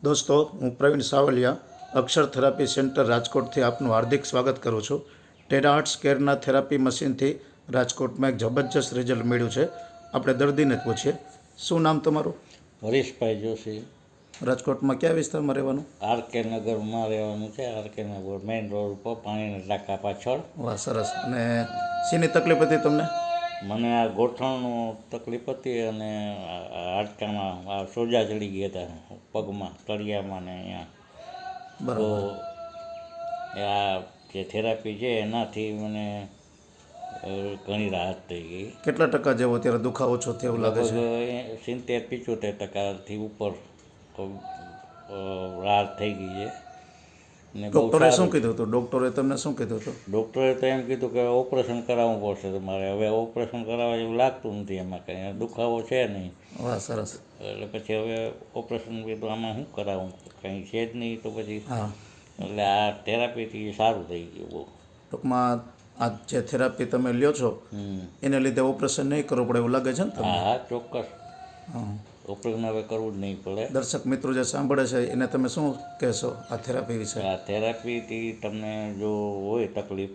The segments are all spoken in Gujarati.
દોસ્તો, હું પ્રવીણ સાવલિયા અક્ષર થેરાપી સેન્ટર રાજકોટથી આપનું હાર્દિક સ્વાગત કરું છું. ટેરાઆર્ટ્સ કેરના થેરાપી મશીનથી રાજકોટમાં એક જબરજસ્ત રિઝલ્ટ મળ્યું છે. આપણે દર્દીને જ પૂછીએ, શું નામ તમારું? હરીશભાઈ જોશી. રાજકોટમાં કયા વિસ્તારમાં રહેવાનું? આરકે નગરમાં રહેવાનું છે. આરકે નગર મેઇન રોડ ઉપર પાણીના ટાંકા પાછળ. વાહ, સરસ. અને શેની તકલીફ હતી તમને? મને આ ગોઠણનું તકલીફ હતી અને હાડકામાં આ સોજા ચડી ગયા હતા પગમાં, તળિયામાં ને અહીંયા. બરાબર. તો આ જે થેરાપી છે એનાથી મને ઘણી રાહત થઈ ગઈ. કેટલા ટકા જેવો અત્યારે દુખાવો ઓછો થયો એવું લાગે છે? લગભગ 70-75% ઉપર રાહત થઈ ગઈ છે. ને ડૉક્ટરે શું કીધું હતું? ડૉક્ટરે તમને શું કીધું હતું? ડૉક્ટરે તો એમ કીધું કે ઓપરેશન કરાવવું પડશે તમારે. હવે ઓપરેશન કરાવવા જેવું લાગતું નથી, એમાં કંઈ દુખાવો છે નહીં. વાહ, સરસ. એટલે પછી હવે ઓપરેશન કીધું આમાં શું કરાવું, કંઈ છે જ નહીં. તો પછી હા, એટલે આ થેરાપીથી સારું થઈ ગયું બહુ. ટૂંકમાં આ જે થેરાપી તમે લ્યો છો એને લીધે ઓપરેશન નહીં કરવું પડે એવું લાગે છે ને તમને? હા હા, ચોક્કસ. હા. ઓપરેશન હવે કરવું જ નહીં પડે. દર્શક મિત્રો જે સાંભળે છે એને તમે શું કહેશો આ થેરાપી વિશે? આ થેરાપીથી તમને જો હોય તકલીફ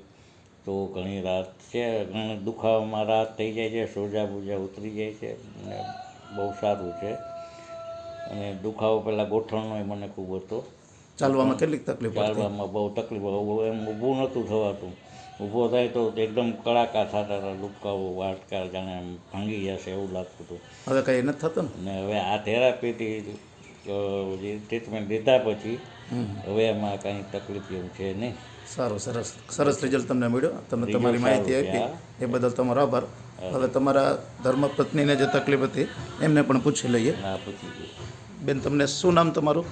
તો ઘણી રાહત છે. ઘણા દુખાવામાં રાહત થઈ જાય છે, સોજા બોજા ઉતરી જાય છે અને બહુ સારું છે. અને દુખાવો પહેલાં ગોઠણનો મને ખૂબ હતો. ચાલવામાં કેટલીક તકલીફ પડતી? ચાલવામાં બહુ તકલીફ, એમ ઊભું નહોતું થવાતું. ઊભો થાય તો એકદમ કડાકા થતા હતા, દુખાવો, હાડકા જાણે એમ ભાંગી જશે એવું લાગતું હતું. હવે કંઈ નથી થતું ને હવે આ થેરાપીથી જે ટ્રીટમેન્ટ લીધા પછી હવે એમાં કાંઈ તકલીફ એવું છે નહીં. સારું, સરસ સરસ રિઝલ્ટ તમને મળ્યો. તમે તમારી માહિતી આપી એ બદલ તમારો આભાર. હવે તમારા ધર્મપત્નીને જે તકલીફ હતી એમને પણ પૂછી લઈએ. ના પૂછી ગયું. બેન, તમને શું નામ તમારું?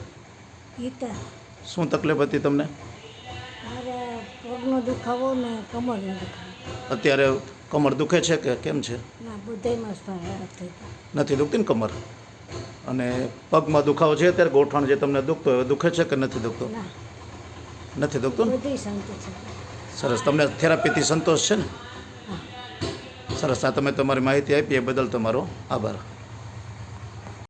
ગીતા. શું તકલીફ હતી તમને? મારે પગનો દુખાવો ને કમરનો દુખાવો. અત્યારે કમર દુખે છે કે કેમ છે? ના, બધાયમાં જ રાહત થઈ ગઈ. નથી દુખતી ને કમર? અને પગમાં દુખાવો છે અત્યારે? ગોઠણ જે તમને દુખતો હોય દુખે છે કે નથી દુખતો? ના, નથી દુખતું ને? બધી શાંતિ છે. સરસ. તમને થેરાપીથી સંતોષ છે ને? સરસ. આ તમે તમારી માહિતી આપી એ બદલ તમારો આભાર.